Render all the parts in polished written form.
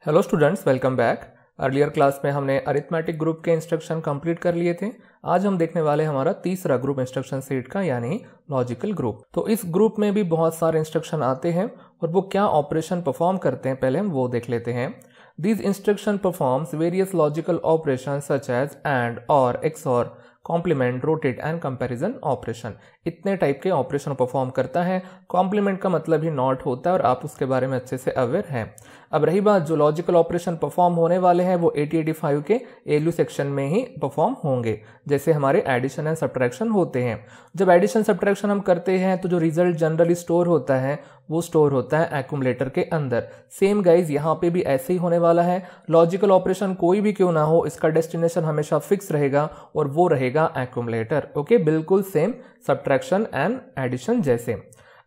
Hello students, welcome back. Earlier class में हमने arithmetic group के इंस्ट्रक्शन कंप्लीट कर लिए थे। आज हम देखने वाले हमारा तीसरा ग्रुप इंस्ट्रक्शन सेट का, यानी लॉजिकल ग्रुप। तो इस ग्रुप में भी बहुत सारे इंस्ट्रक्शन आते हैं और वो क्या ऑपरेशन परफॉर्म करते हैं पहले हम वो देख लेते हैं। These instruction performs various logical operations such as AND, OR, XOR, complement, rotate and comparison operation. इतने टाइप के ऑपरेशन परफॉर्म करता है। कॉम्प्लीमेंट का मतलब ही नॉट होता है और आप उसके बारे में अच्छे से अवेयर हैं। अब रही बात, जो लॉजिकल ऑपरेशन परफॉर्म होने वाले हैं वो 8085 के एलयू सेक्शन में ही परफॉर्म होंगे, जैसे हमारे एडिशन एंड सब्ट्रैक्शन होते हैं। जब एडिशन सब्ट्रैक्शन हम करते हैं तो जो रिजल्ट जनरली स्टोर होता है वो स्टोर होता है एक्यूमुलेटर के अंदर। सेम गाइज यहाँ पे भी ऐसे ही होने वाला है। लॉजिकल ऑपरेशन कोई भी क्यों ना हो, इसका डेस्टिनेशन हमेशा फिक्स रहेगा और वो रहेगा एक्यूमुलेटर। ओके, बिल्कुल सेम सब्ट्रैक्शन एंड एडिशन जैसे।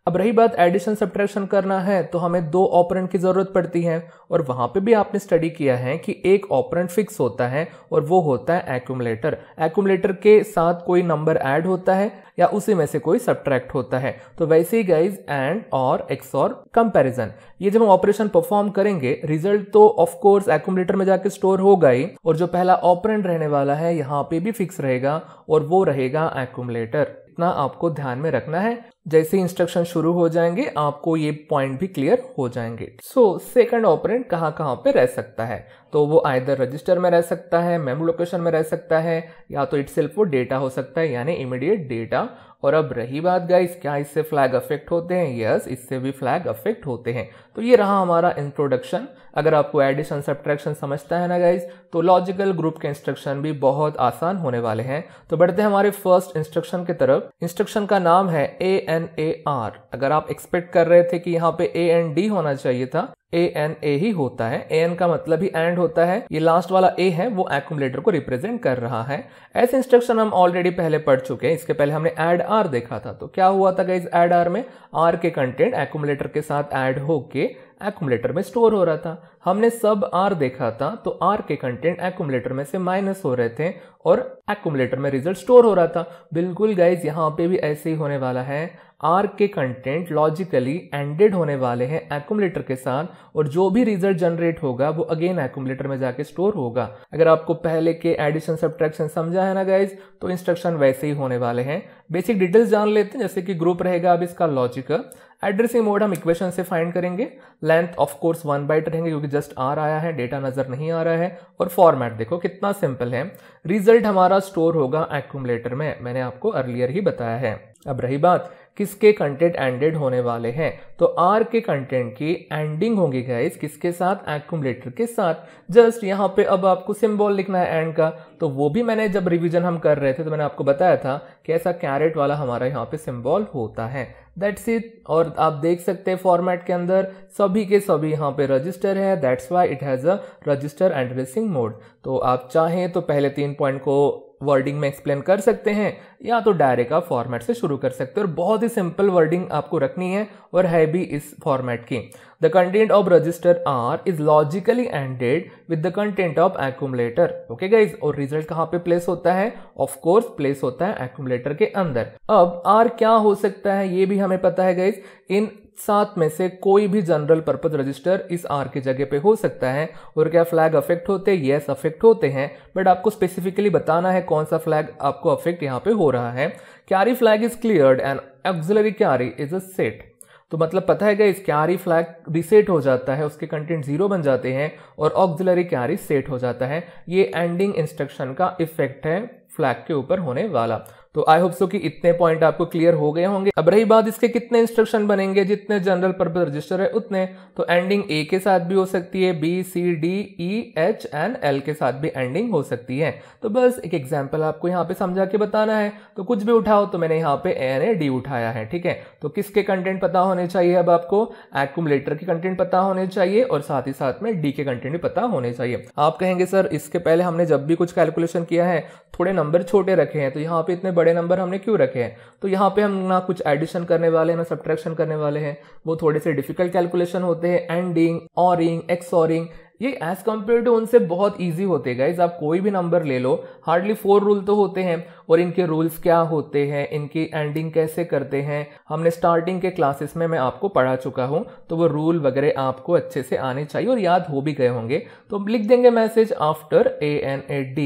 अब रही बात, एडिशन सब्ट्रैक्शन करना है तो हमें दो ऑपरेंड की जरूरत पड़ती है और वहां पे भी आपने स्टडी किया है कि एक ऑपरेंड फिक्स होता है और वो होता है एक्यूमुलेटर। एक्यूमुलेटर के साथ कोई नंबर ऐड होता है या उसी में से कोई सब्ट्रैक्ट होता है। तो वैसे ही गाइज एंड और XOR कंपैरिजन, ये जब हम ऑपरेशन परफॉर्म करेंगे रिजल्ट तो ऑफ कोर्स एक्यूमुलेटर में जाके स्टोर होगा ही, और जो पहला ऑपरेंड रहने वाला है यहाँ पे भी फिक्स रहेगा और वो रहेगा एक्यूमुलेटर। इतना आपको ध्यान में रखना है। जैसे इंस्ट्रक्शन शुरू हो जाएंगे आपको ये पॉइंट भी क्लियर हो जाएंगे। सो सेकंड ऑपरेंड कहाँ कहाँ पे रह सकता है, तो वो आइदर रजिस्टर में रह सकता है, मेमोरी लोकेशन में रह सकता है, या तो इटसेल्फ वो डेटा हो सकता है, यानी इमीडिएट डेटा। और अब रही बात गाइस, क्या इससे फ्लैग अफेक्ट होते हैं? यस, इससे भी फ्लैग अफेक्ट होते हैं। तो ये रहा हमारा इंट्रोडक्शन। अगर आपको एडिशन सब्ट्रैक्शन समझता है ना गाइस, तो लॉजिकल ग्रुप के इंस्ट्रक्शन भी बहुत आसान होने वाले हैं। तो बढ़ते हैं हमारे फर्स्ट इंस्ट्रक्शन की तरफ। इंस्ट्रक्शन का नाम है ANAR। अगर आप एक्सपेक्ट कर रहे थे कि यहाँ पे AND होना चाहिए था, ANA ही होता है। AN का मतलब ही एंड होता है। ये लास्ट वाला A है वो एक्यूमुलेटर को रिप्रेजेंट कर रहा है। ऐसे इंस्ट्रक्शन हम ऑलरेडी पहले पढ़ चुके हैं। इसके पहले हमने ऐड आर देखा था। तो क्या हुआ था गाइस, ऐड आर में आर के कंटेंट एक्यूमुलेटर के साथ ऐड होके एक्यूमुलेटर में स्टोर हो रहा था। हमने सब आर देखा था, तो आर के कंटेंट एक्यूमुलेटर में से माइनस हो रहे थे और एक्यूमुलेटर में रिजल्ट स्टोर हो रहा था। बिल्कुल गाइज यहाँ पे भी ऐसे ही होने वाला है। आर के कंटेंट लॉजिकली एंडेड होने वाले हैं एक्यूमुलेटर के साथ, और जो भी रिजल्ट जनरेट होगा वो अगेन एक्यूमुलेटर में जाके स्टोर होगा। अगर आपको पहले के एडिशन सब्ट्रैक्शन समझा है ना गाइज, तो इंस्ट्रक्शन वैसे ही होने वाले हैं। बेसिक डिटेल्स जान लेते हैं, जैसे कि ग्रुप रहेगा अब इसका लॉजिकल। एड्रेसिंग मोड हम इक्वेशन से फाइंड करेंगे। लेंथ ऑफ कोर्स 1 बाइट रहेंगे क्योंकि जस्ट आर आया है, डेटा नजर नहीं आ रहा है। और फॉर्मेट देखो कितना सिंपल है। रिजल्ट हमारा स्टोर होगा एक्यूमुलेटर में, मैंने आपको अर्लियर ही बताया है। अब रही बात, किसके कंटेंट एंडेड होने वाले हैं, तो आर के कंटेंट की एंडिंग होगी गाइस किसके साथ, एक्यूमुलेटर के साथ। जस्ट यहाँ पे अब आपको सिंबल लिखना है एंड का, तो वो भी मैंने जब रिवीजन हम कर रहे थे तो मैंने आपको बताया था कि ऐसा कैरेट वाला हमारा यहाँ पे सिंबल होता है। That's it. और आप देख सकते हैं फॉर्मेट के अंदर सभी के सभी यहाँ पे रजिस्टर है। That's why it has a resistor addressing mode. तो आप चाहें तो पहले 3 पॉइंट को वर्डिंग में एक्सप्लेन कर सकते हैं, या तो डायरेक्ट आप फॉर्मेट से शुरू कर सकते हैं। और बहुत ही सिंपल वर्डिंग आपको रखनी है और है भी इस फॉर्मेट की। The content of register R is logically ANDed with the content of accumulator. Okay guys, और रिजल्ट कहाँ पे प्लेस होता है? ऑफ कोर्स प्लेस होता है एक्यूमुलेटर के अंदर। अब आर क्या हो सकता है ये भी हमें पता है गाइज। इन 7 में से कोई भी जनरल पर्पज रजिस्टर इस आर की जगह पे हो सकता है। और क्या फ्लैग अफेक्ट होते हैं? यस, अफेक्ट होते हैं, बट आपको स्पेसिफिकली बताना है कौन सा फ्लैग आपको अफेक्ट यहाँ पे हो रहा है। Carry flag is cleared and auxiliary carry is a set. तो मतलब पता है इस कैरी फ्लैग रिसेट हो जाता है, उसके कंटेंट 0 बन जाते हैं और ऑक्सिलरी कैरी सेट हो जाता है। ये एंडिंग इंस्ट्रक्शन का इफेक्ट है फ्लैग के ऊपर होने वाला। तो आई होप सो कि इतने पॉइंट आपको क्लियर हो गए होंगे। अब रही बात, इसके कितने इंस्ट्रक्शन बनेंगे, जितने जनरल पर्पस रजिस्टर है उतने। तो एंडिंग A के साथ भी हो सकती है, B, C, D, E, H and L के साथ भी एंडिंग हो सकती है। तो बस एक एग्जांपल आपको यहाँ पे समझा के बताना है। तो कुछ भी उठाओ, तो मैंने यहाँ पे ANAD उठाया है, ठीक है। तो किसके कंटेंट पता होने चाहिए? अब आपको एक्यूमुलेटर के कंटेंट पता होने चाहिए और साथ ही साथ में D के कंटेंट भी पता होने चाहिए। आप कहेंगे सर इसके पहले हमने जब भी कुछ कैलकुलेशन किया है थोड़े नंबर छोटे रखे हैं, तो यहाँ पे इतने बड़े नंबर हमने क्यों रखे हैं? तो यहाँ पे हम ना कुछ एडिशन करने वाले हैं ना सब्ट्रैक्शन करने वाले हैं। वो थोड़े से डिफिकल्ट कैलकुलेशन होते हैं। एंडिंग, ऑरिंग, एक्सॉरिंग, ये एज कम्पेयर टू उनसे बहुत ईजी होते हैं गाइज। आप कोई भी नंबर ले लो, हार्डली 4 रूल तो होते हैं, और इनके रूल्स क्या होते हैं, इनकी एंडिंग कैसे करते हैं, हमने स्टार्टिंग के क्लासेस में मैं आपको पढ़ा चुका हूं, तो वो रूल वगैरह आपको अच्छे से आने चाहिए और याद हो भी गए होंगे। तो लिख देंगे मैसेज आफ्टर AND।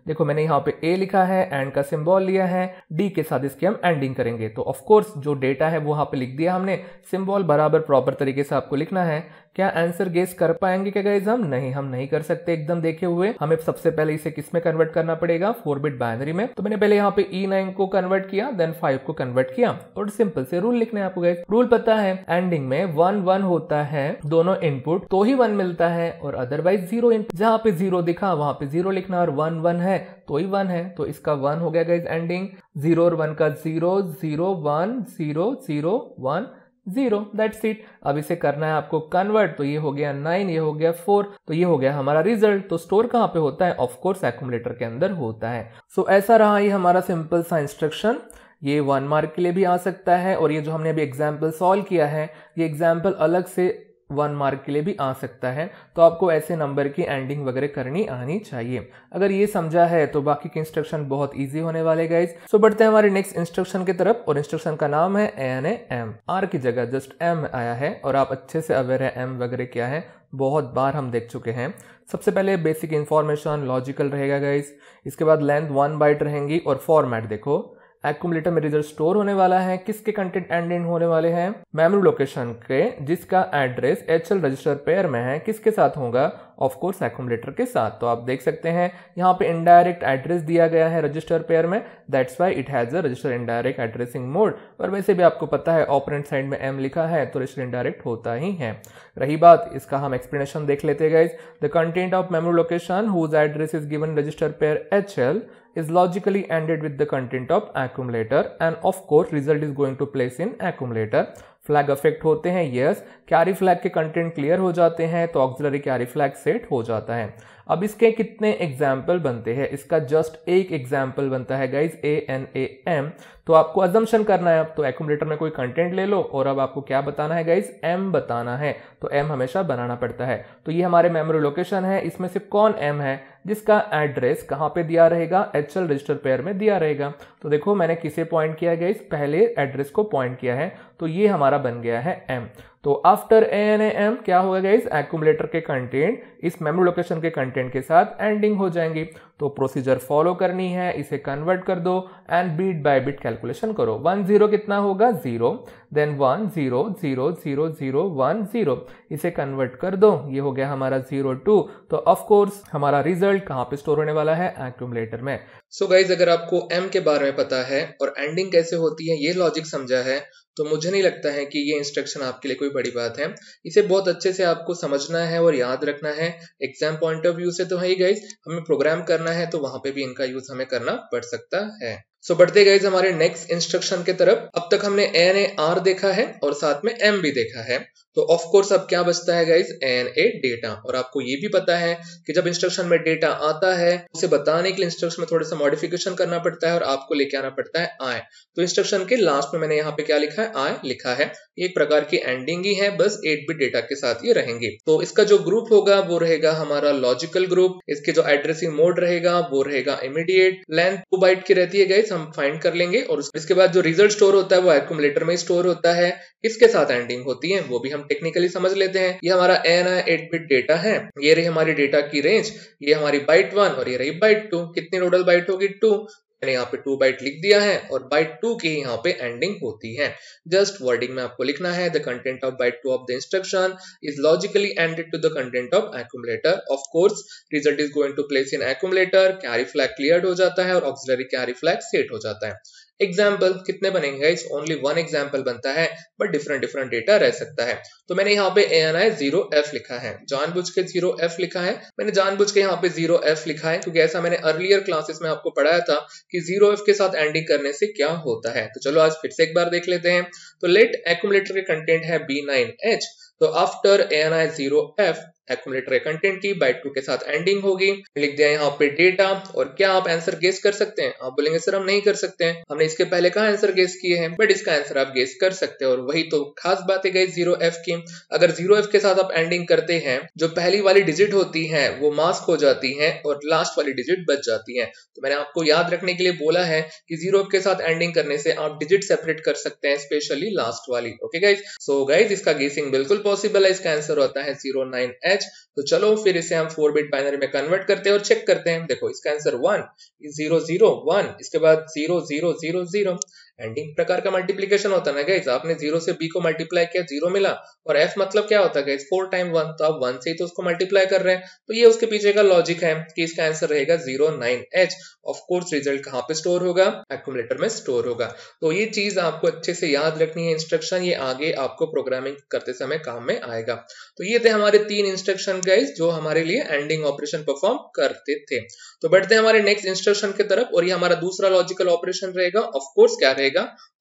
देखो मैंने यहाँ पे ए लिखा है, एंड का सिंबल लिया है, डी के साथ इसकी हम एंडिंग करेंगे। तो ऑफ कोर्स जो डेटा है वो यहाँ पे लिख दिया हमने, सिंबल बराबर प्रॉपर तरीके से आपको लिखना है। क्या आंसर गेस कर पाएंगे क्या गाइस? हम नहीं कर सकते एकदम देखे हुए। हमें सबसे पहले इसे किस में कन्वर्ट करना पड़ेगा? 4 बिट बाइनरी में। तो मैंने पहले यहाँ पे E9 को कन्वर्ट किया, देन 5 को कन्वर्ट किया, और सिंपल से रूल लिखने हैं आपको गाइस। रूल पता है, एंडिंग में 1 होता है, दोनों इनपुट तो ही 1 मिलता है, और अदरवाइज 0 इनपुट। जहां पे 0 दिखा वहां पे 0 लिखना, और 1 है तो ही 1 है, तो इसका 1 हो गया गाइस एंडिंग। 0 और 1 का 0 0 1 0 0 1 0, दैट्स इट। अब इसे करना है आपको कन्वर्ट, तो ये हो गया 9, ये हो गया 4, तो ये हो गया हमारा रिजल्ट। तो स्टोर कहाँ पे होता है? ऑफ कोर्स एक्यूमुलेटर के अंदर होता है। सो ऐसा रहा ये हमारा सिंपल सा इंस्ट्रक्शन। ये 1 मार्क के लिए भी आ सकता है, और ये जो हमने अभी एग्जाम्पल सॉल्व किया है, ये एग्जाम्पल अलग से 1 मार्क के लिए भी आ सकता है। तो आपको ऐसे नंबर की एंडिंग वगैरह करनी आनी चाहिए। अगर ये समझा है तो बाकी के इंस्ट्रक्शन बहुत इजी होने वाले गाइस। सो बढ़ते हैं हमारे नेक्स्ट इंस्ट्रक्शन की तरफ, और इंस्ट्रक्शन का नाम है ANAM। आर की जगह जस्ट M आया है, और आप अच्छे से अवेयर है M वगैरह क्या है, बहुत बार हम देख चुके हैं। सबसे पहले बेसिक इंफॉर्मेशन लॉजिकल रहेगा गाइस, इसके बाद लेंथ 1 बाइट रहेंगी, और फॉर्मेट देखो एक्यूमुलेटर में रिजल्ट स्टोर होने वाला है, किसके कंटेंट एंडिंग होने वाले हैं? मेमोरी लोकेशन के, जिसका एड्रेस HL रजिस्टर पेयर में है, किसके साथ होगा? ऑफ कोर्स एक्यूमुलेटर के साथ। तो आप देख सकते हैं यहाँ पे इनडायरेक्ट एड्रेस दिया गया है रजिस्टर पेयर में, that's why it has a resistor indirect addressing mode. और वैसे भी आपको पता है ऑपरेंड साइड में M लिखा है, तो रजिस्टर इनडायरेक्ट होता ही है। रही बात इसका, हम एक्सप्लेनेशन देख लेते हैं guys. The content of memory location whose address is given register pair HL is logically ended with the content of accumulator, and of course result is going to place in accumulator। Flag affect होते हैं, yes. Carry flag के content clear हो जाते हैं, तो auxiliary carry flag set हो जाता है। अब इसके कितने एग्जाम्पल बनते हैं? इसका जस्ट एक एग्जाम्पल बनता है गाइज, ANAM। तो आपको अजम्पशन करना है। अब तो एक्यूमुलेटर में कोई कंटेंट ले लो, और अब आपको क्या बताना है गाइज? M बताना है। तो M हमेशा बनाना पड़ता है। तो ये हमारे मेमोरी लोकेशन है, इसमें से कौन M है जिसका एड्रेस कहाँ पे दिया रहेगा? HL रजिस्टर पेयर में दिया रहेगा। तो देखो मैंने किसे पॉइंट किया गाइज? पहले एड्रेस को पॉइंट किया है, तो ये हमारा बन गया है M। तो आफ्टर ANAM क्या होगा गाइज? एक्यूमुलेटर के कंटेंट इस मेमोरी लोकेशन के कंटेंट के साथ एंडिंग हो जाएंगी। तो प्रोसीजर फॉलो करनी है, इसे कन्वर्ट कर दो and bit by bit calculation करो। 1 0 कितना होगा? 0, देन 1 0 0 0 0 1 0, इसे कन्वर्ट कर दो, ये हो गया हमारा 0 2। तो ऑफ कोर्स हमारा रिजल्ट कहाँ पे स्टोर होने वाला है? एक्यूमुलेटर में। सो गाइज अगर आपको M के बारे में पता है और एंडिंग कैसे होती है ये लॉजिक समझा है, तो मुझे नहीं लगता है कि ये इंस्ट्रक्शन आपके लिए कोई बड़ी बात है। इसे बहुत अच्छे से आपको समझना है और याद रखना है। एग्जाम पॉइंट ऑफ व्यू से तो है ही गाइज, हमें प्रोग्राम करना है तो वहां पे भी इनका यूज हमें करना पड़ सकता है। सो बढ़ते गाइज हमारे नेक्स्ट इंस्ट्रक्शन की तरफ। अब तक हमने ANAR देखा है और साथ में M भी देखा है। तो ऑफ कोर्स अब क्या बचता है गाइज? ANA data. और आपको ये भी पता है कि जब इंस्ट्रक्शन में डेटा आता है उसे बताने के लिए इंस्ट्रक्शन में थोड़ा सा मॉडिफिकेशन करना पड़ता है और आपको लेके आना पड़ता है I। तो इंस्ट्रक्शन के लास्ट में मैंने यहाँ पे क्या लिखा है? I लिखा है। एक प्रकार की एंडिंग ही है, बस 8 बिट डेटा के साथ ये रहेंगे। तो इसका जो ग्रुप होगा वो रहेगा हमारा लॉजिकल ग्रुप। इसके जो एड्रेसिंग मोड रहेगा वो रहेगा इमीडिएट। लेंथ 2 बाइट की रहती है गाइज, हम फाइंड कर लेंगे। और इसके बाद जो रिजल्ट स्टोर होता है वो एक्यूमुलेटर में स्टोर होता है। किसके साथ एंडिंग होती है वो भी हम टेक्निकली समझ लेते हैं। ये हमारा ANA 8 बिट डेटा है। ये रही हमारी डेटा की रेंज, ये हमारी बाइट 1 और ये रही बाइट 2। कितनी टोटल बाइट होगी? 2। मैंने यहाँ पे 2 बाइट लिख दिया है और बाइट 2 की यहाँ पे एंडिंग होती है। जस्ट वर्डिंग में आपको लिखना है, the content of byte 2 of the instruction is logically ANDed to the content of accumulator. Of course result is going to place in accumulator. Carry flag cleared हो जाता है और ऑक्सिलरी कैरी फ्लैग सेट हो जाता है। Example कितने बनेंगे guys? Only 1 example बनता है, बट डिफरेंट डेटा रह सकता है। तो मैंने यहाँ पे ANI 0F लिखा है, जानबूझ के 0F लिखा है। मैंने जानबूझ के यहाँ पे 0F लिखा है क्योंकि ऐसा मैंने अर्लियर क्लासेस में आपको पढ़ाया था कि 0F के साथ एंडिंग करने से क्या होता है। तो चलो आज फिर से एक बार देख लेते हैं। तो लेट एक्यूमुलेटर के कंटेंट है B9H। तो after ANI 0F accumulator content की, बाइट 2 के साथ एंडिंग होगी, लिख दिया यहाँ पे डेटा। और क्या आप आंसर गेस कर सकते हैं? आप बोलेंगे सर हम नहीं कर सकते हैं, हमने इसके पहले कहाँ आंसर गेस किए हैं, बट इसका आंसर आप गेस कर सकते हैं। और वही तो खास बात है गाइस 0f की। अगर 0f के साथ आप एंडिंग करते हैं, जो पहली वाली डिजिट होती है वो मास्क हो जाती है और लास्ट वाली डिजिट बच जाती है। तो मैंने आपको याद रखने के लिए बोला है कि 0f के साथ एंडिंग करने से आप डिजिट सेपरेट कर सकते हैं, स्पेशली लास्ट वाली। ओके गाइस, सो गाइस इसका गेसिंग बिल्कुल पॉसिबल है, इसका आंसर होता है 09H। तो चलो फिर इसे हम 4 बिट बाइनरी में कन्वर्ट करते हैं और चेक करते हैं। देखो इसका आंसर 1 0 0 1, इसके बाद 0 0 0 0। एंडिंग प्रकार का मल्टीप्लिकेशन होता है ना गाइस, आपने 0 से b को मल्टीप्लाई किया 0 मिला, और f मतलब क्या होता है गाइस 4 टाइम 1, तो आप 1 से ही तो उसको मल्टीप्लाई कर रहे हैं। तो ये उसके पीछे का लॉजिक है कि इसका आंसर रहेगा 09H। ऑफ कोर्स रिजल्ट कहाँ पे स्टोर होगा? एक्यूमुलेटर में स्टोर होगा। तो ये चीज आपको अच्छे से याद रखनी है, इंस्ट्रक्शन ये आगे आपको प्रोग्रामिंग करते समय काम में आएगा। तो ये थे हमारे 3 इंस्ट्रक्शन गाइस जो हमारे लिए एंडिंग ऑपरेशन परफॉर्म करते थे। तो बढ़ते हैं हमारे नेक्स्ट इंस्ट्रक्शन की तरफ, और ये हमारा दूसरा लॉजिकल ऑपरेशन रहेगा। ऑफ कोर्स क्या रहेगा?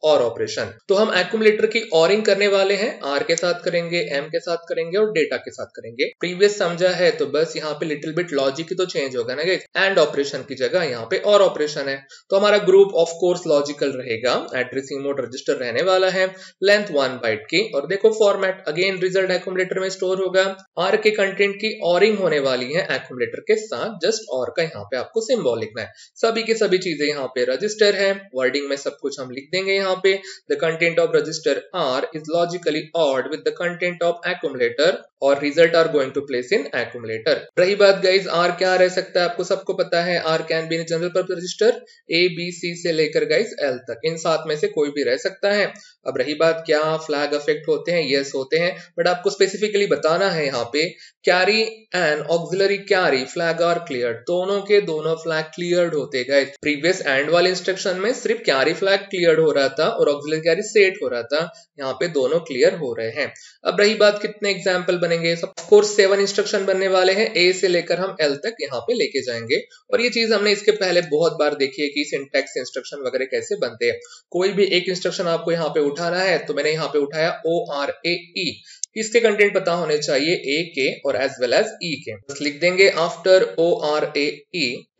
और ऑपरेशन। तो हम एक्यूमुलेटर की ऑरिंग करने वाले हैं, आर के साथ करेंगे, एम के साथ करेंगे और डेटा के साथ करेंगे। प्रीवियस समझा है तो बस यहाँ पे लिटिल बिट लॉजिक ही तो चेंज होगा ना गाइस, एंड ऑपरेशन की जगह यहाँ पे और ऑपरेशन है। तो हमारा ग्रुप ऑफ कोर्स लॉजिकल रहेगा, एड्रेसिंग मोड रजिस्टर रहने वाला है, लेंथ 1 बाइट की, और देखो फॉर्मेट अगेन रिजल्ट एक्यूमुलेटर में स्टोर होगा। आर के कंटेंट की ऑरिंग होने वाली है एक्यूमुलेटर के साथ, जस्ट और का यहाँ पे आपको सिंबल लिखना है। सभी की सभी चीजें यहाँ पे रजिस्टर है, वर्डिंग में सब कुछ हम लिख देंगे यहाँ पे। The content of register R is logically odd with the content of accumulator और result are going to place in accumulator। रही बात गाइज R क्या रह सकता है, आपको सबको पता है R can be in general purpose register A B C से लेकर गाइज L तक, इन 7 में से कोई भी रह सकता है। अब रही बात क्या फ्लैग इफेक्ट होते हैं, यस होते हैं, बट आपको स्पेसिफिकली बताना है यहाँ पे carry and auxiliary carry flag are clear, दोनों के दोनों फ्लैग क्लियर्ड होते गए। प्रीवियस एंड वाले इंस्ट्रक्शन में सिर्फ कैरी फ्लैग क्लियर्ड हो रहा था और ऑक्सिलरी कैरी सेट हो रहा था, यहाँ पे दोनों क्लियर हो रहे हैं। अब रही बात कितने एग्जाम्पल बनेंगे, ऑफ कोर्स 7 इंस्ट्रक्शन बनने वाले हैं, ए से लेकर हम एल तक यहाँ पे लेके जाएंगे। और ये चीज हमने इसके पहले बहुत बार देखी है कि सिंटैक्स इंस्ट्रक्शन वगैरह कैसे बनते हैं। कोई भी एक इंस्ट्रक्शन आपको यहाँ पे उठाना है तो मैंने यहाँ पे उठाया ORAE, इसके कंटेंट पता होने चाहिए ए के और एज वेल एज ई के। बस लिख देंगे आफ्टर ORAE,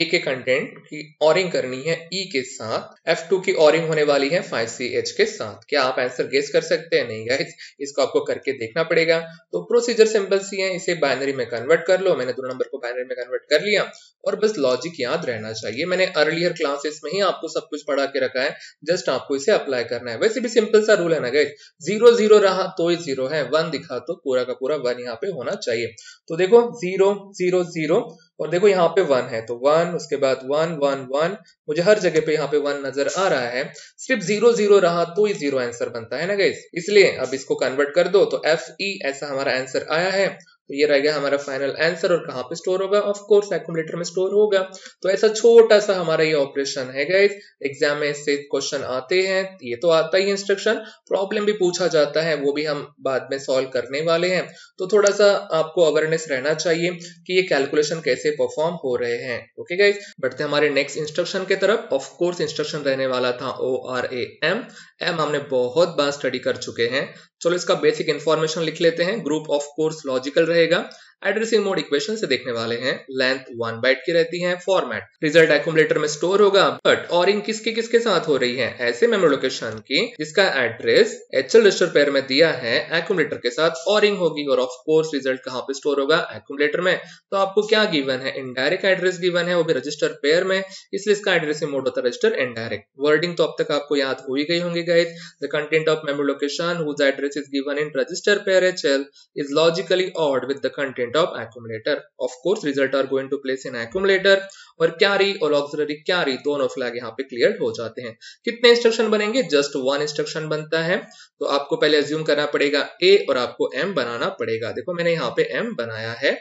ए के कंटेंट की ऑरिंग करनी है ई के साथ, F2 की ऑरिंग होने वाली है 5CH के साथ। क्या आप आंसर गेस कर सकते हैं? नहीं गाइस, इसको आपको करके देखना पड़ेगा। तो प्रोसीजर सिंपल सी है, इसे बाइनरी में कन्वर्ट कर लो। मैंने 2 नंबर को बाइनरी में कन्वर्ट कर लिया और बस लॉजिक याद रहना चाहिए। मैंने अर्लियर क्लासेस में ही आपको सब कुछ पढ़ा के रखा है, जस्ट आपको इसे अप्लाई करना है। वैसे भी सिंपल सा रूल है ना गाइस, 0 0 रहा तो ही 0 है, 1 दिखा तो पूरा का पूरा 1 यहाँ पे होना चाहिए। तो देखो 0 0 0 और देखो यहाँ पे 1 है तो 1, उसके बाद 1 1 1, मुझे हर जगह पे यहाँ पे 1 नजर आ रहा है। सिर्फ 0 0 रहा तो ही 0 आंसर बनता है ना गाइस, इसलिए अब इसको कन्वर्ट कर दो तो FE ऐसा हमारा आंसर आया है। तो ये रह गया हमारा फाइनल आंसर। और कहाँ पे स्टोर होगा? ऑफ कोर्स एक्यूमुलेटर में स्टोर होगा। तो ऐसा छोटा सा हमारा ये ऑपरेशन है गाइस, एग्जाम में इससे क्वेश्चन आते हैं, ये तो आता ही इंस्ट्रक्शन, प्रॉब्लम भी पूछा जाता है, वो भी हम बाद में सॉल्व करने वाले हैं। तो थोड़ा सा आपको अवेयरनेस रहना चाहिए कि ये कैलकुलेशन कैसे परफॉर्म हो रहे हैं। ओके गाइस, बढ़ते हमारे नेक्स्ट इंस्ट्रक्शन की तरफ। ऑफ कोर्स इंस्ट्रक्शन रहने वाला था ORAM, एम हमने बहुत बार स्टडी कर चुके हैं। चलो इसका बेसिक इंफॉर्मेशन लिख लेते हैं। ग्रुप ऑफ कोर्स लॉजिकल रहेगा, एड्रेसिंग मोड इक्वेशन से देखने वाले हैं, लेंथ 1 बाइट की रहती है, फॉर्मेट रिजल्ट एक्यूमुलेटर में स्टोर होगा। बट ऑरिंग किसके किसके साथ हो रही है? ऐसे मेमोरी लोकेशन की जिसका एड्रेस HL रजिस्टर पेयर में दिया है, एक्यूमुलेटर के साथ ऑरिंग होगी। और ऑफ कोर्स रिजल्ट कहाँ पे स्टोर होगा? एक्यूमुलेटर में। तो आपको क्या गिवन है? इनडायरेक्ट एड्रेस गिवन है, वो भी रजिस्टर पेयर में, इसलिए इसका एड्रेसिंग मोड होता है रजिस्टर इनडायरेक्ट। वर्डिंग तो अब तक आपको याद हो ही गई होंगी guys. The content of memory location whose address is given in register pair HL is logically odd with the content of accumulator. Of course result are going to place in accumulator। और carry और auxiliary carry दोनों flag यहाँ पे clear हो जाते हैं। कितने instruction बनेंगे? जस्ट 1 इंस्ट्रक्शन बनता है। तो आपको पहले अज्यूम करना पड़ेगा A और आपको M बनाना पड़ेगा। देखो मैंने यहाँ पे M बनाया है,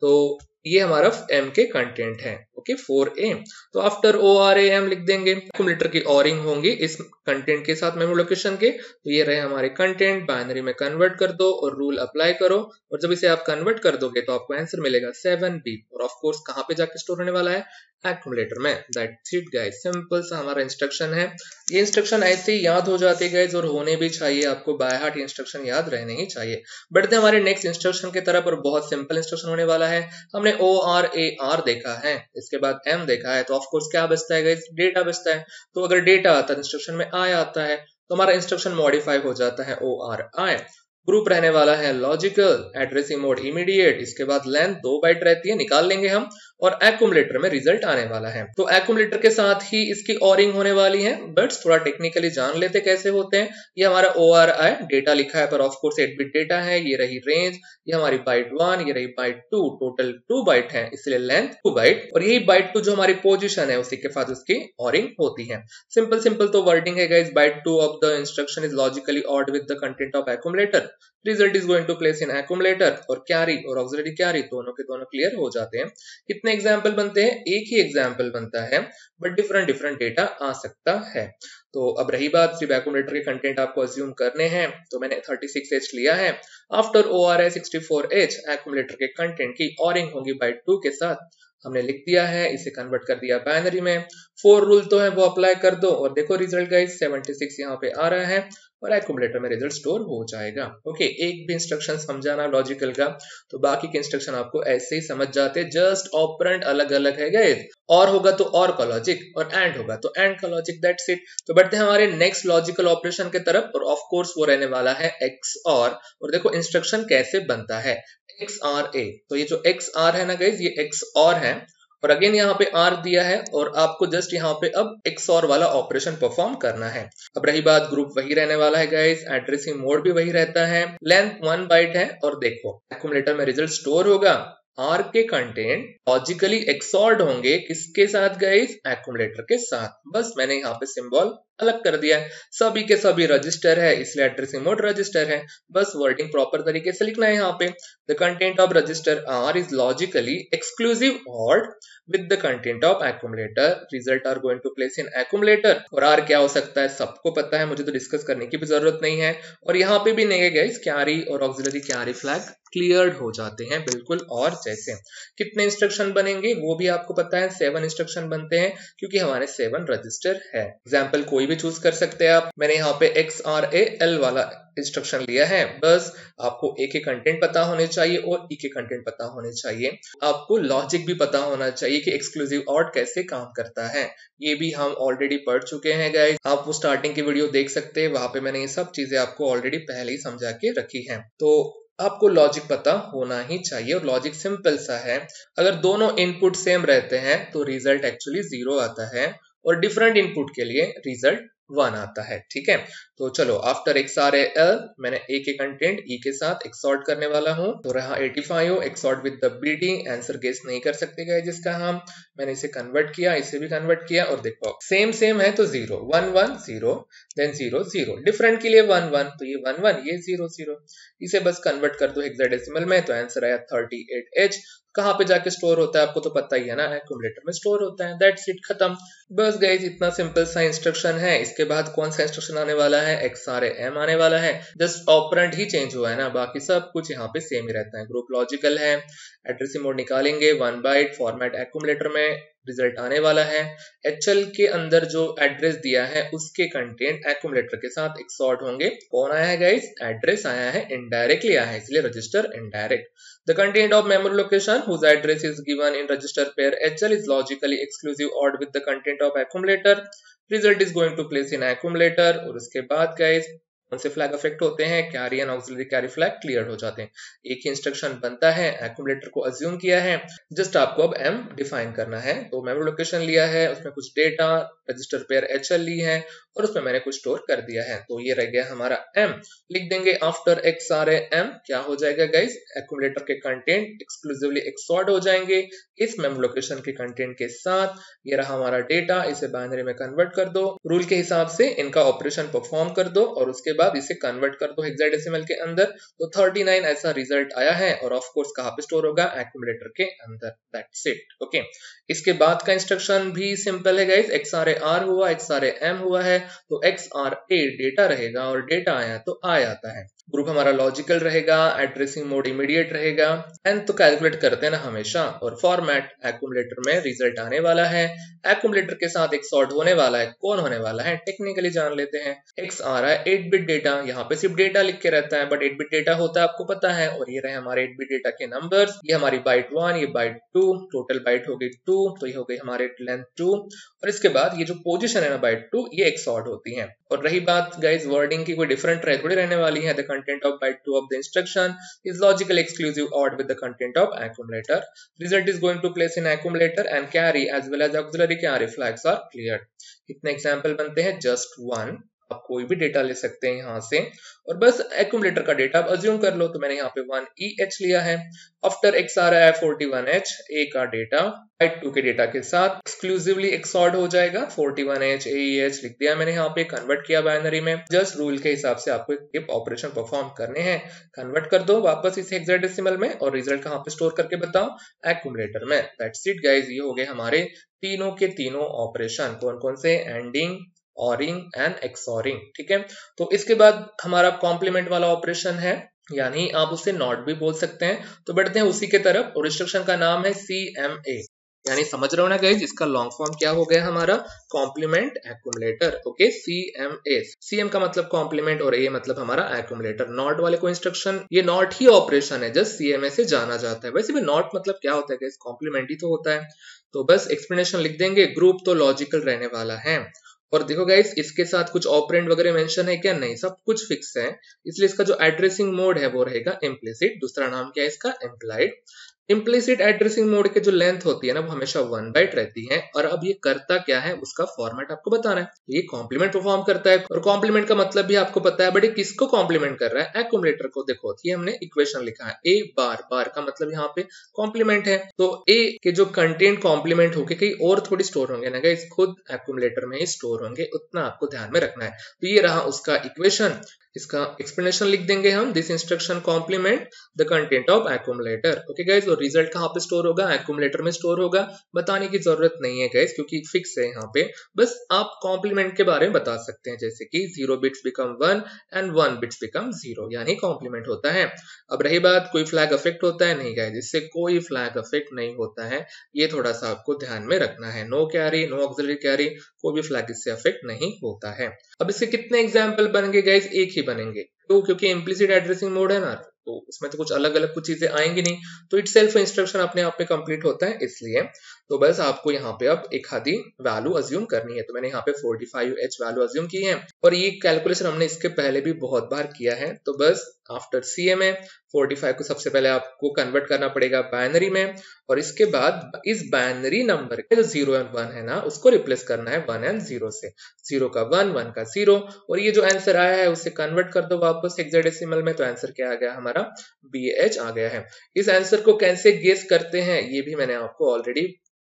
तो ये हमारा m के कंटेंट है। Okay 4a। तो आफ्टर ORAM लिख देंगे, एक्यूमुलेटर की ओरिंग होंगी इस कंटेंट के साथ मेमोरी लोकेशन के। तो ये रहे हमारे कंटेंट, बाइनरी में कन्वर्ट कर दो और रूल अप्लाई करो, और जब इसे आप कन्वर्ट कर दोगे तो आपको आंसर मिलेगा 7b। और ऑफ कोर्स कहाँ पे जाके स्टोर होने वाला है, एक्यूमुलेटर में। दैट्स इट गाइस, सिंपल सा हमारा इंस्ट्रक्शन है। ये इंस्ट्रक्शन ऐसे ही याद हो जाते हैं गाइस, और होने भी चाहिए, आपको बाय हार्ट इंस्ट्रक्शन याद रहने ही चाहिए। बढ़ते हमारे नेक्स्ट इंस्ट्रक्शन की तरफ, और बहुत सिंपल इंस्ट्रक्शन होने वाला है। हमने ORAR देखा है, इसके बाद M देखा है, तो ऑफ कोर्स क्या बचता है गाइस, डेटा बचता है। तो अगर डेटा आता है इंस्ट्रक्शन में I आता है, तो हमारा इंस्ट्रक्शन मॉडिफाई हो जाता है ORI। ग्रुप रहने वाला है लॉजिकल, एड्रेसिंग मोड इमीडिएट, इसके बाद लेंथ 2 बाइट रहती है, निकाल लेंगे हम, और एक्यूमुलेटर में रिजल्ट आने वाला है। तो एक्यूमुलेटर के साथ ही इसकी ओरिंग होने वाली है, बट थोड़ा टेक्निकली जान लेते कैसे होते हैं। ये हमारा ORI डेटा लिखा है, पर ऑफ कोर्स 8 बिट डेटा है। ये रही रेंज, ये हमारी बाइट 1, ये रही बाइट 2, टोटल 2 बाइट है, इसलिए लेंथ 2 बाइट, और यही बाइट 2 जो हमारी पोजीशन है उसी के साथ उसकी ओरिंग होती है। सिंपल तो वर्डिंग है guys, byte 2 of the instruction is logically ORed with the content of accumulator, result is going to place in accumulator, और कैरी और ऑक्सिलरी कैरी दोनों के दोनों क्लियर हो जाते हैं। कितने एग्जाम्पल बनते हैं, एक ही एग्जाम्पल बनता है, बट डिफरेंट डेटा आ सकता है। तो अब रही बात सिर्फ एक्यूमुलेटर के कंटेंट आपको अज्यूम करने हैं, तो मैंने 36H लिया है। आफ्टर ORI 64H एक्यूमुलेटर के कंटेंट की ओरिंग होगी बाइट 2 के साथ, हमने लिख दिया है, इसे कन्वर्ट कर दिया बाइनरी में। 4 रूल तो है वो अप्लाई कर दो, और देखो रिजल्ट गाइस 76 यहाँ पे आ रहा है, और एक्यूमुलेटर में रिजल्ट स्टोर हो जाएगा। ओके, एक भी इंस्ट्रक्शन समझाना लॉजिकल का, तो बाकी के इंस्ट्रक्शन आपको ऐसे ही समझ जाते हैं, जस्ट ऑपरेंड अलग अलग है गाइस। और होगा तो और का लॉजिक, और एंड होगा तो एंड का लॉजिक, दैट्स इट। तो बढ़ते हैं हमारे नेक्स्ट लॉजिकल ऑपरेशन के तरफ, और ऑफ कोर्स वो रहने वाला है XOR। और देखो इंस्ट्रक्शन कैसे बनता है, XRA। तो ये जो XR है ना गाइस, ये XOR है, और अगेन यहाँ पे R दिया है, और आपको जस्ट यहाँ पे अब XOR वाला ऑपरेशन परफॉर्म करना है। अब रही बात, ग्रुप वही रहने वाला है गाइस, एड्रेसिंग मोड भी वही रहता है, लेंथ 1 बाइट है, और देखो एक्यूमुलेटर में रिजल्ट स्टोर होगा, R के कंटेंट लॉजिकली एक्सॉर्ड होंगे किसके साथ गाइस, एक्यूमुलेटर के साथ। बस मैंने यहाँ पे सिंबल अलग कर दिया है, सभी के सभी रजिस्टर है, इसलिए एड्रेसिंग मोड रजिस्टर है। बस वर्डिंग प्रॉपर तरीके से लिखना है यहाँ पे, the content of register R is logically exclusive ORed with the content of accumulator, result are going to place in accumulator। और R क्या हो सकता है सबको पता है, मुझे तो डिस्कस करने की भी जरूरत नहीं है। और यहाँ पे भी नहीं गाइस, कैरी और ऑक्सिलरी कैरी फ्लैग क्लियर्ड हो जाते हैं बिल्कुल। और जैसे कितने इंस्ट्रक्शन बनेंगे वो भी आपको पता है, 7 इंस्ट्रक्शन बनते हैं, क्योंकि हमारे 7 रजिस्टर है। एग्जाम्पल कोई भी चूज कर सकते हैं आप, मैंने यहाँ पे XRAL वाला इंस्ट्रक्शन लिया है। बस आपको ए के कंटेंट पता होने चाहिए और ई के कंटेंट पता होने चाहिए, आपको लॉजिक भी पता होना चाहिए कि एक्सक्लूसिव ऑर्ड कैसे काम करता है। ये भी हम ऑलरेडी पढ़ चुके हैं गाइस, आप वो स्टार्टिंग की वीडियो देख सकते हैं, वहां पे मैंने ये सब चीजें आपको ऑलरेडी पहले ही समझा के रखी है। तो आपको लॉजिक पता होना ही चाहिए, और लॉजिक सिंपल सा है, अगर दोनों इनपुट सेम रहते हैं तो रिजल्ट एक्चुअली 0 आता है, और डिफरेंट इनपुट के लिए रिजल्ट 1 आता है। ठीक है, तो चलो आफ्टर XRAL मैंने ए के कंटेंट ई के साथ एक्सॉर्ट करने वाला हूं, तो रहा 85 XORed with the BD, answer guess नहीं कर सकते गाइस जिसका हम, मैंने इसे कन्वर्ट किया, इसे भी कन्वर्ट किया, और देखो सेम है तो 0 1 1 0 देन 0 0, डिफरेंट के लिए 1 1, तो ये 1 1 ये 0 0, इसे बस कन्वर्ट कर दो हेक्साडेसिमल में, तो आंसर आया 38H। कहाँ पे जाके स्टोर होता है आपको तो पता ही है ना, एक्यूमुलेटर में स्टोर होता है। दैट्स इट, खत्म। बस गाइस इतना सिंपल सा इंस्ट्रक्शन है। इसके बाद कौन सा इंस्ट्रक्शन आने वाला है, XRAM आने वाला है, जस्ट ऑपरेंड ही चेंज हुआ है ना, बाकी सब कुछ यहाँ पे सेम ही रहता है। ग्रुप लॉजिकल है, एड्रेसिंग मोड निकालेंगे 1 बाइट, फॉर्मेट एक्यूमुलेटर में रिजल्ट आने वाला है। HL के अंदर जो एड्रेस दिया है उसके कंटेंट एक्यूमुलेटर के साथ एक्सॉर्ट होंगे। कौन आया है गाइस, एड्रेस आया है, इनडायरेक्टली आया है, इसलिए register indirect. The content of memory location whose address is given in register pair HL is logically exclusive ORed with the content of accumulator. Result is going to place in accumulator। और उसके बाद guys कौन से flag affect होते हैं, carry and auxiliary carry flag clear हो जाते हैं। एक ही इंस्ट्रक्शन बनता है, एक्यूमुलेटर को अज्यूम किया है, जस्ट आपको अब M डिफाइन करना है। तो मेमोरी लोकेशन लिया है, उसमें कुछ डेटा, रजिस्टर पेयर HL ली है, और उसमें मैंने कुछ स्टोर कर दिया है, तो ये रह गया हमारा M। लिख देंगे आफ्टर XRAM क्या हो जाएगा गाइस, एक्यूमुलेटर के कंटेंट एक्सक्लूसिवली एक्सॉर्ट हो जाएंगे इस मेमोरी लोकेशन के कंटेंट के साथ। ये रहा हमारा डेटा, इसे बाइनरी में कन्वर्ट कर दो, रूल के हिसाब से इनका ऑपरेशन परफॉर्म कर दो, और उसके बाद इसे कन्वर्ट कर दो हेक्साडेसिमल के अंदर, तो 39 ऐसा रिजल्ट आया है और ऑफ कोर्स कहाँ पे स्टोर होगा, एक्यूमुलेटर के अंदर। That's it. ओके, इसके बाद का इंस्ट्रक्शन भी सिंपल है गाइस, XRA हुआ, XRA-M हुआ है, तो XRA डेटा रहेगा और डेटा आया तो आ जाता है। ग्रुप हमारा लॉजिकल रहेगा, एड्रेसिंग मोड इमीडिएट रहेगा, एंड तो कैलकुलेट करते हैं ना हमेशा, और फॉर्मेट एक्यूमुलेटर में रिजल्ट आने वाला है, एक्यूमुलेटर के साथ एक सॉर्ट होने वाला है, कौन होने वाला है टेक्निकली जान लेते हैं। X आ रहा है 8 बिट डेटा, यहाँ पे सिर्फ डेटा लिख के रहता है, बट 8 बिट डेटा होता है आपको पता है, और ये रहे हमारे 8 बिट डेटा के नंबर्स, ये हमारी बाइट 1, ये बाइट 2, टोटल बाइट हो गई 2, तो ये हो गई हमारे लेंथ 2, और इसके बाद ये जो पोजीशन है ना बाइट 2, ये एक सॉर्ट होती है। और रही बात गाइस वर्डिंग की, कोई डिफरेंट थोड़ी रहने वाली है। The content of byte 2 of the instruction is logically exclusive OR with the content of accumulator. Result is going to place in accumulator and carry as well as auxiliary carry flags are cleared. कितने example बनते हैं? Just 1। आप कोई भी data ले सकते हैं यहाँ से, और बस एक्यूमुलेटर का डेटा आप अज्यूम कर लो, तो मैंने यहाँ पे 1EH लिया है। आफ्टर X आ रहा है 41H, A का डेटा बाइट 2 के डेटा के साथ एक्सक्लूसिवली XORed हो जाएगा, 41H AEH लिख दिया मैंने यहाँ पे, कन्वर्ट किया बाइनरी में। जस्ट रूल के हिसाब से आपको एक ऑपरेशन परफॉर्म करने हैं, कन्वर्ट कर दो वापस इसे हेक्साडेसिमल में, और रिजल्ट कहाँ पे स्टोर करके बताओ, एक्यूमुलेटर में। दैट्स इट गाइस, ये हो गए हमारे तीनों के तीनों ऑपरेशन। कौन कौन से? ANDing, ORing and XORing. ठीक है, तो इसके बाद हमारा कॉम्प्लीमेंट वाला ऑपरेशन है, यानी आप उसे नॉट भी बोल सकते हैं। तो बढ़ते हैं उसी के तरफ, और इंस्ट्रक्शन का नाम है CMA, यानी समझ रहे हो ना गाइस, इसका लॉन्ग फॉर्म क्या हो गया हमारा, complement accumulator. Okay, CMA, CM का मतलब कॉम्प्लीमेंट और A मतलब हमारा एक्यूमुलेटर। नॉट वाले को इंस्ट्रक्शन, ये नॉट ही ऑपरेशन है, जस्ट CMA से जाना जाता है। वैसे भी नॉट मतलब क्या होता है गाइस, कॉम्प्लीमेंट ही तो होता है। तो बस एक्सप्लेनेशन लिख देंगे, ग्रुप तो लॉजिकल रहने वाला है। और देखो गाइस, इसके साथ कुछ ऑपरेंड वगैरह मेंशन है क्या? नहीं, सब कुछ फिक्स है, इसलिए इसका जो एड्रेसिंग मोड है वो रहेगा इम्प्लिसिट। दूसरा नाम क्या है इसका? इम्प्लाइड। इम्प्लिसिट एड्रेसिंग मोड के जो लेंथ होती है ना, वो हमेशा 1 बाइट रहती है। और अब ये करता क्या है, उसका फॉर्मेट आपको बताना है। ये कॉम्प्लीमेंट परफॉर्म करता है, और कॉम्प्लीमेंट का मतलब भी आपको पता है, बट ये किसको कॉम्प्लीमेंट कर रहा है? एक्यूमुलेटर को। देखो ये हमने इक्वेशन लिखा है, A बार, बार का मतलब यहाँ पे कॉम्प्लीमेंट है, तो A के जो कंटेंट कॉम्प्लीमेंट होके कहीं और थोड़ी स्टोर होंगे ना गाइस, खुद एक्यूमुलेटर में ही स्टोर होंगे, उतना आपको ध्यान में रखना है। तो ये रहा उसका इक्वेशन, इसका एक्सप्लेनेशन लिख देंगे हम, this instruction complement the content of accumulator. Okay guys, और रिजल्ट कहाँ पे स्टोर होगा? एक्यूमुलेटर में स्टोर होगा। बताने की जरूरत नहीं है गाइस, क्योंकि फिक्स है यहाँ पे, बस आप कॉम्प्लीमेंट के बारे में बता सकते हैं, जैसे कि 0 bits become 1 and 1 bits become 0, यानी कॉम्प्लीमेंट होता है। अब रही बात कोई फ्लैग अफेक्ट होता है? नहीं गाइस, इससे कोई फ्लैग अफेक्ट नहीं होता है, ये थोड़ा सा आपको ध्यान में रखना है। No carry, no auxiliary carry, कोई भी फ्लैग इससे अफेक्ट नहीं होता है। अब इसके कितने एग्जाम्पल बनेंगे गाइस? एक ही बनेंगे, तो क्योंकि इम्प्लिसिट एड्रेसिंग मोड है ना, तो उसमें तो कुछ अलग अलग कुछ चीजें आएंगी नहीं, तो इट सेल्फ इंस्ट्रक्शन अपने आप में कंप्लीट होता है, इसलिए तो बस आपको यहाँ पे अब एक आधी वैल्यू अज्यूम करनी है। तो मैंने यहाँ पे 45H वैल्यू अज्यूम की है, और ये कैलकुलेशन हमने इसके पहले भी बहुत बार किया है। तो बस आफ्टर CMA 45 को सबसे पहले आपको कन्वर्ट करना पड़ेगा बाइनरी में, और इसके बाद इस बाइनरी नंबर के जो 0 एंड 1 है ना, उसको रिप्लेस करना है 1 एंड 0 से। 0 का 1, 1 का 0, और ये जो आंसर आया है उसे कन्वर्ट कर दो वापस हेक्साडेसिमल में, तो आंसर क्या आ गया हमारा? BH आ गया है। इस आंसर को कैसे गेस करते हैं ये भी मैंने आपको ऑलरेडी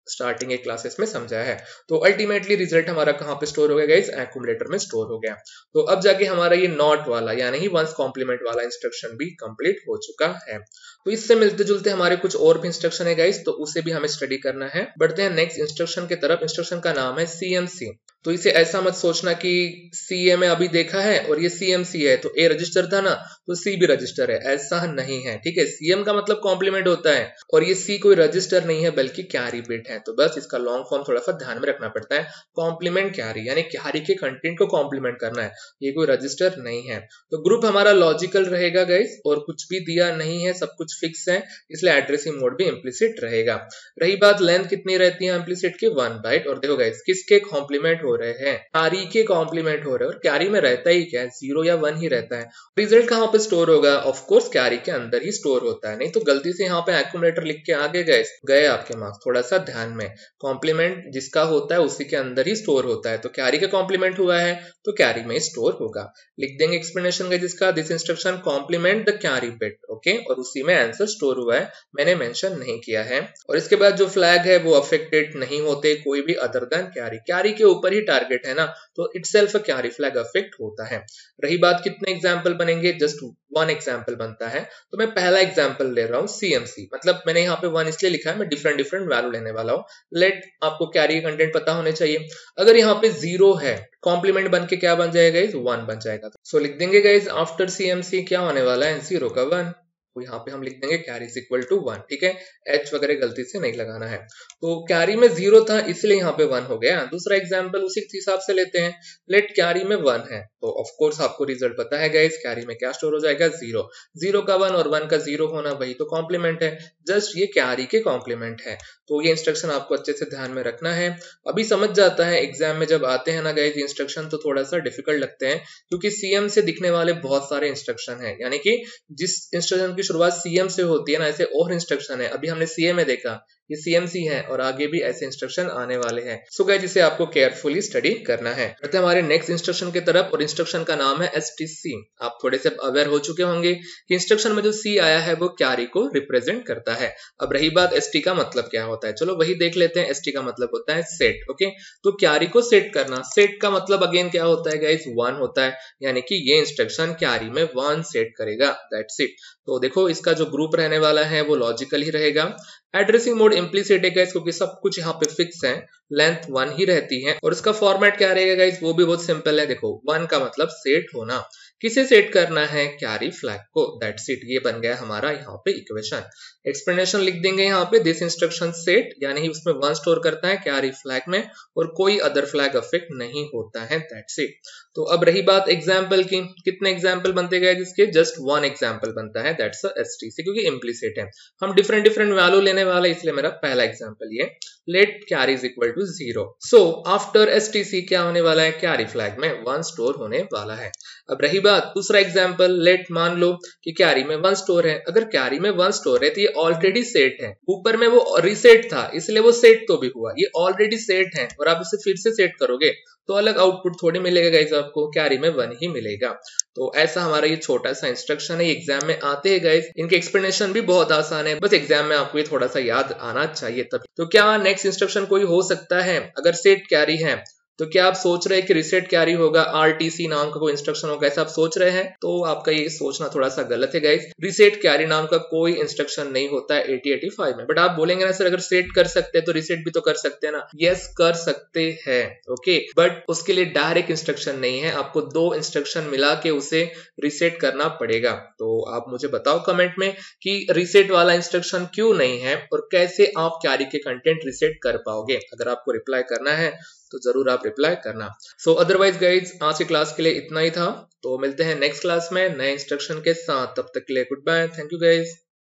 स्टार्टिंग के क्लासेस में समझाया है। तो अल्टीमेटली रिजल्ट हमारा कहाँ पे स्टोर हो गया गाइस? एक्यूमुलेटर में स्टोर हो गया। तो अब जाके हमारा ये नॉट वाला यानी ही वंस कॉम्प्लीमेंट वाला इंस्ट्रक्शन भी कंप्लीट हो चुका है। तो इससे मिलते जुलते हमारे कुछ और भी इंस्ट्रक्शन है गाइस, तो उसे भी हमें स्टडी करना है। बढ़ते हैं नेक्स्ट इंस्ट्रक्शन की तरफ। इंस्ट्रक्शन का नाम है CMC। तो इसे ऐसा मत सोचना कि CMA अभी देखा है और ये CMC है, तो A रजिस्टर था ना तो C भी रजिस्टर है, ऐसा नहीं है। ठीक है, CM का मतलब कॉम्प्लीमेंट होता है, और ये C कोई रजिस्टर नहीं है बल्कि कैरी बिट है। तो बस इसका लॉन्ग फॉर्म थोड़ा सा ध्यान में रखना पड़ता है, कॉम्प्लीमेंट कैरी, यानी कैरी के कंटेंट को कॉम्प्लीमेंट करना है, ये कोई रजिस्टर नहीं है। तो ग्रुप हमारा लॉजिकल रहेगा गाइस, और कुछ भी दिया नहीं है, सब कुछ फिक्स है, इसलिए एड्रेसिंग मोड भी इम्प्लिसिट रहेगा। रही बात लेंथ कितनी रहती है इम्प्लिसिट की? 1 बाइट। और देखो गाइस किसके कॉम्प्लीमेंट हो रहे हैं? कैरी के कॉम्प्लीमेंट हो रहे हैं, और कैरी में रहता ही क्या है? 0 या 1 ही रहता है। रिजल्ट कहाँ पे स्टोर होगा? ऑफ कोर्स कैरी के अंदर ही स्टोर होता है, नहीं तो गलती से यहाँ पे एक्यूमुलेटर लिख के आगे गए आपके मार्क्स, थोड़ा सा ध्यान में। कॉम्प्लीमेंट जिसका होता है उसी के अंदर ही स्टोर होता है, तो कैरी का कॉम्प्लीमेंट हुआ है तो कैरी में स्टोर होगा। लिख देंगे एक्सप्लेनेशन का जिसका, this instruction complement the carry bit. Okay, और उसी में आंसर स्टोर हुआ है, मैंने मेंशन नहीं किया है। और इसके बाद जो फ्लैग है वो अफेक्टेड नहीं होते कोई भी अदर देन कैरी, कैरी के ऊपर ही टारगेट है ना, तो इटसेल्फ कैरी फ्लैग अफेक्ट होता है। रही बात कितने एग्जाम्पल बनेंगे, जस्ट 1 एग्जाम्पल बनता है। तो मैं पहला एग्जाम्पल ले रहा हूँ CMC, मतलब मैंने यहाँ पे 1 इसलिए लिखा है, मैं डिफरेंट डिफरेंट वैल्यू लेने वाला हूँ। लेट आपको कैरी कंटेंट पता होने चाहिए। अगर यहाँ पे 0 है, कॉम्प्लीमेंट बन के क्या बन जाएगा गाइस, 1 बन जाएगा। सो लिख देंगे गाइस आफ्टर CMC क्या होने वाला है, 0 का 1। तो यहाँ पे हम लिख देंगे कैरी इज इक्वल टू 1, ठीक है, एच वगैरह गलती से नहीं लगाना है। तो कैरी में 0 था इसलिए यहाँ पे 1 हो गया। दूसरा एग्जाम्पल उसी हिसाब से लेते हैं, लेट कैरी में 1 है, तो ऑफ कोर्स आपको रिजल्ट पता है गाइस, कैरी में क्या स्टोर हो जाएगा, 0। 0 का 1 और 1 का 0 होना वही तो कॉम्प्लीमेंट है, जस्ट ये कैरी के कॉम्प्लीमेंट है। तो ये इंस्ट्रक्शन आपको अच्छे से ध्यान में रखना है। अभी समझ जाता है, एग्जाम में जब आते हैं ना गाइस इंस्ट्रक्शन तो थोड़ा सा डिफिकल्ट लगते हैं, क्योंकि CM से दिखने वाले बहुत सारे इंस्ट्रक्शन है, यानी कि जिस इंस्ट्रक्शन की शुरुआत CM से होती है ना, ऐसे और इंस्ट्रक्शन है। अभी हमने CA में देखा, ये CMC है और आगे भी ऐसे इंस्ट्रक्शन आने वाले हैं। सो गाइस जिसे आपको केयरफुली स्टडी करना है। बढ़ते हमारे नेक्स्ट इंस्ट्रक्शन की तरफ, और इंस्ट्रक्शन का नाम है STC। आप थोड़े से अवेयर हो चुके होंगे कि इंस्ट्रक्शन में जो C आया है वो कैरी को रिप्रेजेंट करता है। अब रही बात ST का मतलब क्या होता है, चलो वही देख लेते हैं। ST का मतलब होता है सेट। ओके, तो कैरी को सेट करना, सेट का मतलब अगेन क्या होता है गाइस, 1 होता है, यानी कि ये इंस्ट्रक्शन कैरी में 1 सेट करेगा, दैट्स इट। तो देखो इसका जो ग्रुप रहने वाला है वो लॉजिकल ही रहेगा। एड्रेसिंग मोड इम्प्लीसिट है गाइस, क्योंकि सब कुछ यहाँ पे फिक्स है, लेंथ 1 ही रहती है। और इसका फॉर्मेट क्या रहेगा गाइस, वो भी बहुत सिंपल है। देखो 1 का मतलब सेट होना, किसे सेट करना है, कैरी फ्लैग को, दैट्स इट। ये बन गया हमारा यहाँ पे इक्वेशन। एक्सप्लेनेशन लिख देंगे यहाँ पे, दिस इंस्ट्रक्शन सेट, यानी उसमें 1 स्टोर करता है कैरी फ्लैग में और कोई अदर फ्लैग अफेक्ट नहीं होता है, दैट्स इट। तो अब रही बात एग्जाम्पल की, कितने एग्जाम्पल बनते गए जिसके, जस्ट 1 एग्जाम्पल बनता है, दैट्स STC, क्योंकि इम्प्लीसिट है। हम डिफरेंट डिफरेंट वैल्यू लेने वाले, इसलिए मेरा पहला एग्जाम्पल ये, let carry is equal to 0। So after STC क्या होने वाला है, कैरी फ्लैग में 1 स्टोर होने वाला है। अब रही बात दूसरा एग्जाम्पल, लेट मान लो कि कैरी में 1 स्टोर है। अगर कैरी में 1 स्टोर है तो ये ऑलरेडी सेट है, ऊपर में वो रीसेट था इसलिए वो सेट तो भी हुआ, ये ऑलरेडी सेट है और आप उसे फिर से सेट करोगे तो अलग आउटपुट थोड़ी मिलेगा गाइस, आपको कैरी में 1 ही मिलेगा। तो ऐसा हमारा ये छोटा सा इंस्ट्रक्शन है, एग्जाम में आते हैं गाइस। इनके एक्सप्लेनेशन भी बहुत आसान है, बस एग्जाम में आपको ये थोड़ा सा याद आना चाहिए तब। तो क्या नेक्स्ट इंस्ट्रक्शन कोई हो सकता है, अगर सेट कैरी है तो क्या आप सोच रहे हैं कि रिसेट कैरी होगा, RTC नाम का कोई इंस्ट्रक्शन होगा, ऐसा आप सोच रहे हैं? तो आपका ये सोचना थोड़ा सा गलत है गाइस। रिसेट कैरी नाम का कोई इंस्ट्रक्शन नहीं होता है 8085 में। बट आप बोलेंगे ना सर अगर सेट कर सकते हैं तो रिसेट भी तो कर सकते हैं ना। यस कर सकते हैं, ओके, बट उसके लिए डायरेक्ट इंस्ट्रक्शन नहीं है, आपको 2 इंस्ट्रक्शन मिला के उसे रिसेट करना पड़ेगा। तो आप मुझे बताओ कमेंट में कि रिसेट वाला इंस्ट्रक्शन क्यों नहीं है और कैसे आप कैरी के कंटेंट रिसेट कर पाओगे। अगर आपको रिप्लाई करना है तो जरूर आप रिप्लाई करना। सो अदरवाइज गाइज आज की क्लास के लिए इतना ही था, तो मिलते हैं नेक्स्ट क्लास में नए इंस्ट्रक्शन के साथ। तब तक के लिए goodbye, thank you guys.